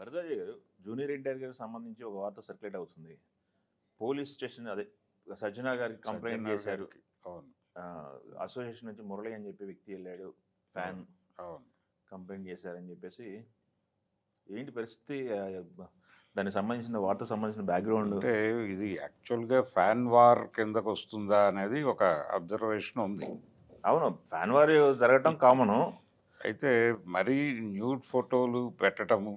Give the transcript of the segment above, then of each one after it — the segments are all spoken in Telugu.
భరద్వాజ గారు జూనియర్ ఎన్టీఆర్ గారికి సంబంధించి ఒక వార్త సర్క్యులేట్ అవుతుంది. పోలీస్ స్టేషన్ అదే సజ్జనా గారికి కంప్లైంట్ చేశారు. అవును. అసోసియేషన్ నుంచి మురళి అని చెప్పి వ్యక్తి వెళ్ళాడు, ఫ్యాన్ అవును. కంప్లైంట్ చేశారని చెప్పేసి ఏంటి పరిస్థితి? దానికి సంబంధించిన వార్తకు సంబంధించిన బ్యాక్గ్రౌండ్ అంటే ఇది యాక్చువల్గా ఫ్యాన్ వార్ కిందకు వస్తుందా అనేది ఒక అబ్జర్వేషన్ ఉంది. అవును, ఫ్యాన్ వార్ జరగటం కామను. అయితే మరీ న్యూడ్ ఫోటోలు పెట్టడము,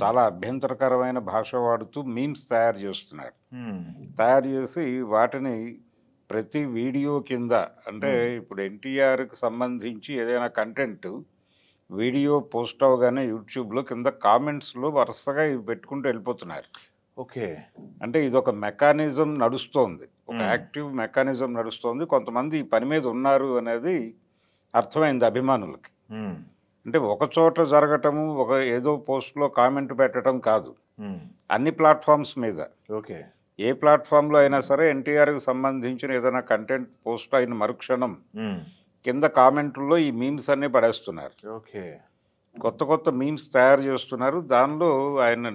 చాలా అభ్యంతరకరమైన భాష వాడుతూ మీమ్స్ తయారు చేస్తున్నారు. తయారు చేసి వాటిని ప్రతి వీడియో కింద, అంటే ఇప్పుడు ఎన్టీఆర్కి సంబంధించి ఏదైనా కంటెంట్ వీడియో పోస్ట్ అవగానే యూట్యూబ్లో కింద కామెంట్స్లో వరుసగా ఇవి పెట్టుకుంటూ వెళ్ళిపోతున్నారు. ఓకే, అంటే ఇది ఒక మెకానిజం నడుస్తోంది, ఒక యాక్టివ్ మెకానిజం నడుస్తోంది. కొంతమంది ఈ పని మీద ఉన్నారు అనేది అర్థమైంది అభిమానులకి. అంటే ఒక చోట జరగటము, ఒక ఏదో పోస్ట్లో కామెంట్ పెట్టడం కాదు, అన్ని ప్లాట్ఫామ్స్ మీద. ఓకే, ఏ ప్లాట్ఫామ్లో అయినా సరే ఎన్టీఆర్కి సంబంధించిన ఏదైనా కంటెంట్ పోస్ట్ అయిన మరుక్షణం కింద కామెంట్లో ఈ మీమ్స్ అన్నీ పడేస్తున్నారు. ఓకే, కొత్త కొత్త మీమ్స్ తయారు చేస్తున్నారు. దానిలో ఆయన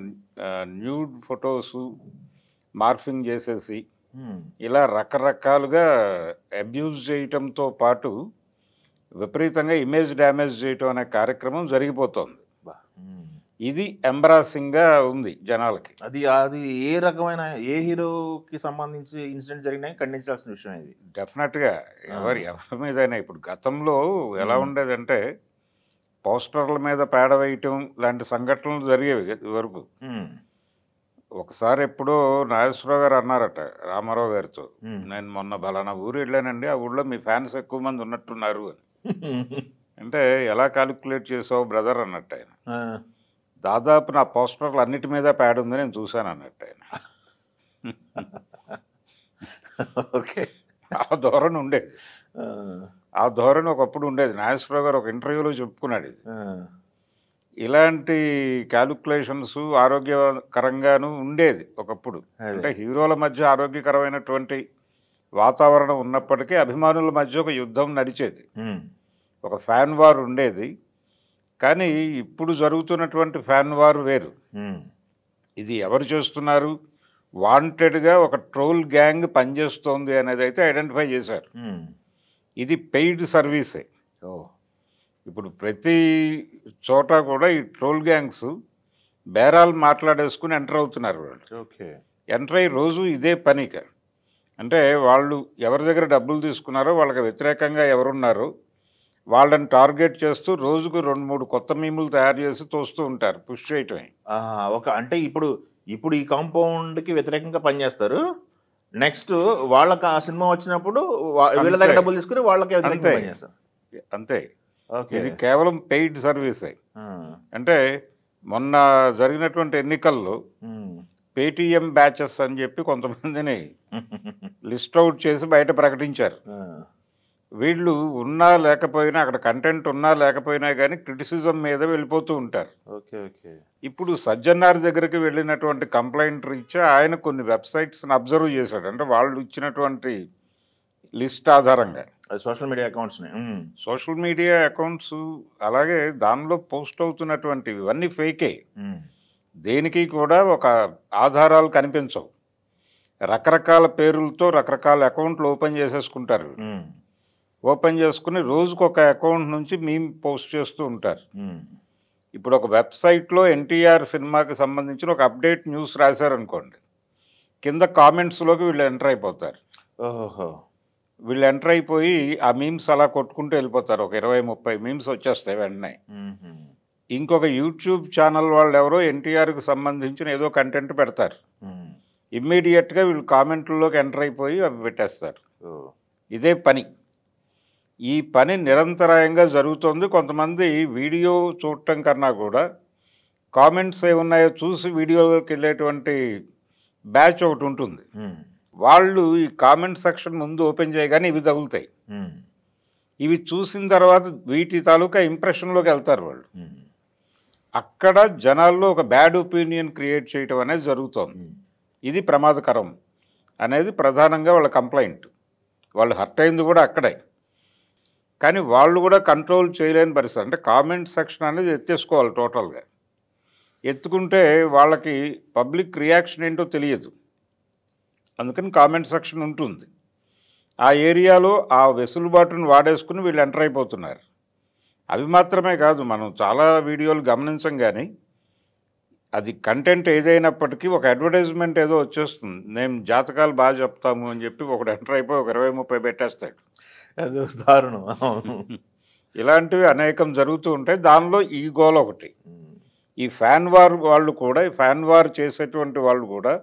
న్యూడ్ ఫొటోస్ మార్ఫింగ్ చేసేసి ఇలా రకరకాలుగా అబ్యూజ్ చేయటంతో పాటు విపరీతంగా ఇమేజ్ డ్యామేజ్ చేయటం అనే కార్యక్రమం జరిగిపోతుంది. ఇది ఎంబరాసింగ్గా ఉంది జనాలకి. అది అది ఏ రకమైన ఏ హీరోకి సంబంధించి ఇన్సిడెంట్ జరిగినా ఖండించాల్సిన విషయం ఇది. డెఫినెట్గా ఎవరి మీదైనా. ఇప్పుడు గతంలో ఎలా ఉండేదంటే పోస్టర్ల మీద పేడ వేయటం లాంటి సంఘటనలు జరిగేవి వరకు. ఒకసారి ఎప్పుడో నాగేశ్వరరావు గారు అన్నారట రామారావు గారితో, నేను మొన్న బలానా ఊరు వెళ్ళానండి, ఆ ఊళ్ళో మీ ఫ్యాన్స్ ఎక్కువ మంది ఉన్నట్టున్నారు అని. అంటే ఎలా క్యాలిక్యులేట్ చేసావు బ్రదర్ అన్నట్టు ఆయన. దాదాపు నా పోస్టర్లు అన్నిటి మీద ప్యాడ్ ఉంది, నేను చూశాను అన్నట్టు ఆయన. ఓకే, ఆ ధోరణి ఉండేది, ఆ ధోరణి ఒకప్పుడు ఉండేది. నాగేశ్వరరావు గారు ఒక ఇంటర్వ్యూలో చెప్పుకున్నాడు ఇది. ఇలాంటి క్యాలిక్యులేషన్స్ ఆరోగ్యకరంగాను ఉండేది ఒకప్పుడు. అంటే హీరోల మధ్య ఆరోగ్యకరమైనటువంటి వాతావరణం ఉన్నప్పటికీ అభిమానుల మధ్య ఒక యుద్ధం నడిచేది, ఒక ఫ్యాన్ వార్ ఉండేది. కానీ ఇప్పుడు జరుగుతున్నటువంటి ఫ్యాన్ వార్ వేరు. ఇది ఎవరు చేస్తున్నారు? వాంటెడ్గా ఒక ట్రోల్ గ్యాంగ్ పనిచేస్తోంది అనేది అయితే ఐడెంటిఫై చేశారు. ఇది పెయిడ్ సర్వీసే. ఇప్పుడు ప్రతి చోట కూడా ఈ ట్రోల్ గ్యాంగ్స్ బేరాలు మాట్లాడేసుకుని ఎంటర్ అవుతున్నారు వాళ్ళు. ఓకే, ఎంటర్ అయ్యి రోజు ఇదే పనిక. అంటే వాళ్ళు ఎవరి దగ్గర డబ్బులు తీసుకున్నారో వాళ్ళకి వ్యతిరేకంగా ఎవరున్నారో వాళ్ళని టార్గెట్ చేస్తూ రోజుకు 2-3 కొత్త మీములు తయారు చేసి తోస్తూ ఉంటారు, పుష్ చేయటమే. అంటే ఇప్పుడు ఇప్పుడు ఈ కాంపౌండ్కి వ్యతిరేకంగా పనిచేస్తారు. నెక్స్ట్ వాళ్ళకి ఆ సినిమా వచ్చినప్పుడు వీళ్ళ దగ్గర డబ్బులు తీసుకుని వాళ్ళకి వ్యతిరేకంగా పనిచేస్తారు. అంతే. ఇది కేవలం పెయిడ్ సర్వీసే. అంటే మొన్న జరిగినటువంటి ఎన్నికల్లో పేటీఎం బ్యాచెస్ అని చెప్పి కొంతమందిని లిస్ట్ అవుట్ చేసి బయట ప్రకటించారు. వీళ్ళు ఉన్నా లేకపోయినా, అక్కడ కంటెంట్ ఉన్నా లేకపోయినా కానీ క్రిటిసిజం మీద వెళ్ళిపోతూ ఉంటారు. Okay, okay. ఇప్పుడు సజ్జనార్ దగ్గరికి వెళ్ళినటువంటి కంప్లైంట్ రీత్యా ఆయన కొన్ని వెబ్సైట్స్ని అబ్జర్వ్ చేశాడు. అంటే వాళ్ళు ఇచ్చినటువంటి లిస్ట్ ఆధారంగా సోషల్ మీడియా అకౌంట్స్ని, సోషల్ మీడియా అకౌంట్స్, అలాగే దానిలో పోస్ట్ అవుతున్నటువంటివి ఇవన్నీ ఫేకే. దేనికి కూడా ఒక ఆధారాలు కనిపించవు. రకరకాల పేర్లతో రకరకాల అకౌంట్లు ఓపెన్ చేసేసుకుంటారు. ఓపెన్ చేసుకుని రోజుకు ఒక అకౌంట్ నుంచి మీమ్ పోస్ట్ చేస్తూ ఉంటారు. ఇప్పుడు ఒక వెబ్సైట్లో ఎన్టీఆర్ సినిమాకి సంబంధించిన ఒక అప్డేట్ న్యూస్ రాశారనుకోండి, కింద కామెంట్స్లోకి వీళ్ళు ఎంటర్ అయిపోతారు. వీళ్ళు ఎంటర్ అయిపోయి ఆ మీమ్స్ అలా కొట్టుకుంటూ వెళ్ళిపోతారు. ఒక 20-30 మీమ్స్ వచ్చేస్తాయి వెంటనే. ఇంకొక యూట్యూబ్ ఛానల్ వాళ్ళు ఎవరో ఎన్టీఆర్కి సంబంధించిన ఏదో కంటెంట్ పెడతారు, ఇమ్మీడియట్గా వీళ్ళు కామెంట్లలోకి ఎంటర్ అయిపోయి అవి పెట్టేస్తారు. ఇదే పని. ఈ పని నిరంతరాయంగా జరుగుతుంది. కొంతమంది వీడియో చూడటం కన్నా కూడా కామెంట్స్ ఏమున్నాయో చూసి వీడియోకి వెళ్ళేటువంటి బ్యాచ్ ఒకటి ఉంటుంది. వాళ్ళు ఈ కామెంట్ సెక్షన్ ముందు ఓపెన్ చేయగానే ఇవి తగులుతాయి. ఇవి చూసిన తర్వాత వీటి తాలూకా ఇంప్రెషన్లోకి వెళ్తారు వాళ్ళు. అక్కడ జనాల్లో ఒక బ్యాడ్ ఒపీనియన్ క్రియేట్ చేయటం అనేది జరుగుతోంది. ఇది ప్రమాదకరం అనేది ప్రధానంగా వాళ్ళ కంప్లైంట్. వాళ్ళు హర్ట్ అయింది కూడా అక్కడే. కానీ వాళ్ళు కూడా కంట్రోల్ చేయలేని పరిస్థితి. అంటే కామెంట్ సెక్షన్ అనేది ఎత్తేసుకోవాలి టోటల్గా. ఎత్తుకుంటే వాళ్ళకి పబ్లిక్ రియాక్షన్ ఏంటో తెలియదు. అందుకని కామెంట్ సెక్షన్ ఉంటుంది. ఆ ఏరియాలో ఆ వెసులుబాటును వాడేసుకుని వీళ్ళు ఎంటర్ అయిపోతున్నారు. అవి మాత్రమే కాదు, మనం చాలా వీడియోలు గమనించం కానీ అది కంటెంట్ ఏదైనప్పటికీ ఒక అడ్వర్టైజ్మెంట్ ఏదో వచ్చేస్తుంది. మేము జాతకాలు బాగా చెప్తాము అని చెప్పి ఒకడు ఎంటర్ అయిపోయి ఒక 20-30 పెట్టేస్తాడు. అది దారుణం. ఇలాంటివి అనేకం జరుగుతూ ఉంటాయి. దానిలో ఈ గోల్ ఒకటి. ఈ ఫ్యాన్ వార్ వాళ్ళు కూడా, ఈ ఫ్యాన్ వార్ చేసేటువంటి వాళ్ళు కూడా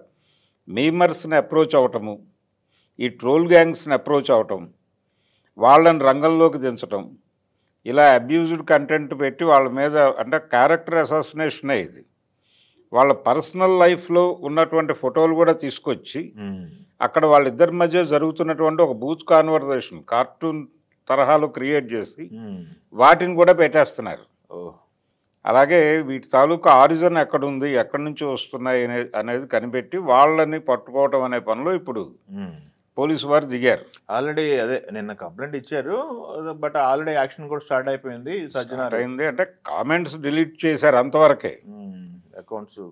మీమర్స్ని అప్రోచ్ అవటము, ఈ ట్రోల్ గ్యాంగ్స్ని అప్రోచ్ అవటం, వాళ్ళని రంగంలోకి దించటం, ఇలా అబ్యూజ్డ్ కంటెంట్ పెట్టి వాళ్ళ మీద, అంటే క్యారెక్టర్ అసాసినేషనే ఇది. వాళ్ళ పర్సనల్ లైఫ్లో ఉన్నటువంటి ఫోటోలు కూడా తీసుకొచ్చి అక్కడ వాళ్ళిద్దరి మధ్య జరుగుతున్నటువంటి ఒక బూత్ కాన్వర్జేషన్ కార్టూన్ తరహాలో క్రియేట్ చేసి వాటిని కూడా పెట్టేస్తున్నారు. అలాగే వీటి తాలూకా ఆరిజిన్ ఎక్కడుంది, ఎక్కడి నుంచి వస్తున్నాయి అనేది కనిపెట్టి వాళ్ళని పట్టుకోవటం అనే పనిలో ఇప్పుడు పోలీసు వారు దిగారు. ఆల్రెడీ అదే నిన్న కంప్లైంట్ ఇచ్చారు, బట్ ఆల్రెడీ యాక్షన్ కూడా స్టార్ట్ అయిపోయింది. అయింది అంటే కామెంట్స్ డిలీట్ చేశారు అంతవరకే.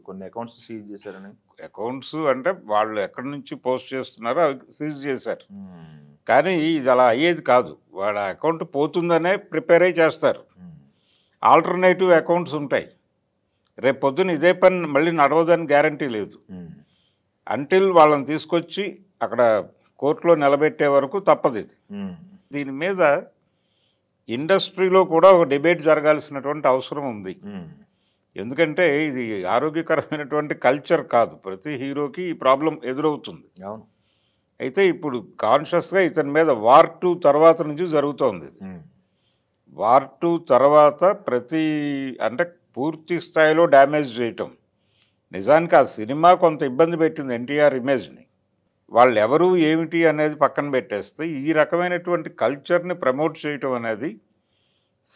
కొన్ని అకౌంట్స్ సీజ్ చేశారని. అకౌంట్స్ అంటే వాళ్ళు ఎక్కడి నుంచి పోస్ట్ చేస్తున్నారో అవి సీజ్ చేశారు. కానీ ఇది అలా అయ్యేది కాదు. వాళ్ళ అకౌంట్ పోతుందనే ప్రిపేర్ అయ్యి చేస్తారు. ఆల్టర్నేటివ్ అకౌంట్స్ ఉంటాయి. రేపు పొద్దున ఇదే పని మళ్ళీ నడవదని గ్యారంటీ లేదు. అంటిల్ వాళ్ళని తీసుకొచ్చి అక్కడ కోర్టులో నిలబెట్టే వరకు తప్పదు ఇది. దీని మీద ఇండస్ట్రీలో కూడా ఒక డిబేట్ జరగాల్సినటువంటి అవసరం ఉంది. ఎందుకంటే ఇది ఆరోగ్యకరమైనటువంటి కల్చర్ కాదు. ప్రతి హీరోకి ఈ ప్రాబ్లం ఎదురవుతుంది. అవును. అయితే ఇప్పుడు కాన్షియస్గా ఇతని మీద వార్ 2 తర్వాత నుంచి జరుగుతోంది. వార్ 2 తర్వాత అంటే పూర్తి స్థాయిలో డ్యామేజ్ చేయటం. నిజానికి ఆ సినిమా కొంత ఇబ్బంది పెట్టింది ఎన్టీఆర్ ఇమేజ్ని. వాళ్ళు ఎవరు ఏమిటి అనేది పక్కన పెట్టేస్తే ఈ రకమైనటువంటి కల్చర్ని ప్రమోట్ చేయటం అనేది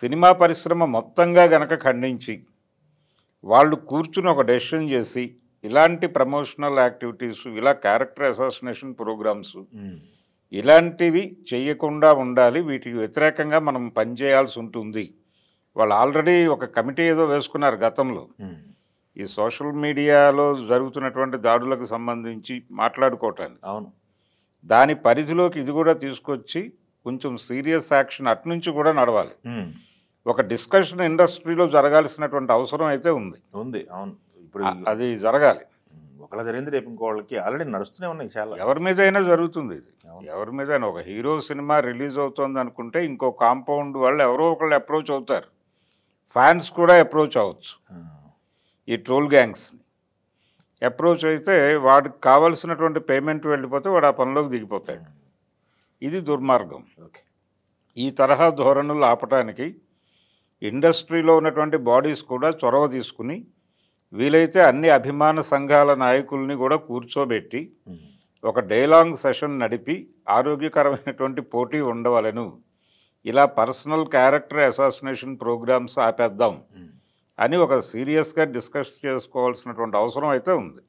సినిమా పరిశ్రమ మొత్తంగా గనక ఖండించి వాళ్ళు కూర్చుని ఒక డెసిషన్ చేసి ఇలాంటి ప్రమోషనల్ యాక్టివిటీస్, ఇలా క్యారెక్టర్ అసాసినేషన్ ప్రోగ్రామ్స్ ఇలాంటివి చేయకుండా ఉండాలి. వీటికి వ్యతిరేకంగా మనం పనిచేయాల్సి ఉంటుంది. వాళ్ళు ఆల్రెడీ ఒక కమిటీ ఏదో వేసుకున్నారు గతంలో, ఈ సోషల్ మీడియాలో జరుగుతున్నటువంటి దాడులకు సంబంధించి మాట్లాడుకోవటానికి. అవును. దాని పరిధిలోకి ఇది కూడా తీసుకొచ్చి కొంచెం సీరియస్ యాక్షన్ అట్నుంచి కూడా నడవాలి. ఒక డిస్కషన్ ఇండస్ట్రీలో జరగాల్సినటువంటి అవసరం అయితే ఉంది. అవును. ఇప్పుడు అది జరగాలి. ఒకళ్ళ జరిగింది రేపు ఇంకోళ్ళకి ఆల్రెడీ నడుస్తూనే ఉన్నాయి చాలా. ఎవరి మీద అయినా జరుగుతుంది ఇది. ఎవరి మీద అయినా ఒక హీరో సినిమా రిలీజ్ అవుతుంది అనుకుంటే ఇంకో కాంపౌండ్ వాళ్ళు ఎవరో ఒకళ్ళు అప్రోచ్ అవుతారు. ఫ్యాన్స్ కూడా అప్రోచ్ అవ్వచ్చు. ఈ ట్రోల్ గ్యాంగ్స్ని అప్రోచ్ అయితే వాడికి కావాల్సినటువంటి పేమెంట్ వెళ్ళిపోతే వాడు ఆ పనిలోకి దిగిపోతాడు. ఇది దుర్మార్గం. ఈ తరహా ధోరణులు ఆపటానికి ఇండస్ట్రీలో ఉన్నటువంటి బాడీస్ కూడా చొరవ తీసుకుని వీలైతే అన్ని అభిమాన సంఘాల నాయకుల్ని కూడా కూర్చోబెట్టి ఒక డైలాగ్ సెషన్ నడిపి ఆరోగ్యకరమైనటువంటి పోటీ ఉండవలను, ఇలా పర్సనల్ క్యారెక్టర్ అసాసినేషన్ ప్రోగ్రామ్స్ ఆపేద్దాం అని ఒక సీరియస్గా డిస్కస్ చేసుకోవాల్సినటువంటి అవసరం అయితే ఉంది.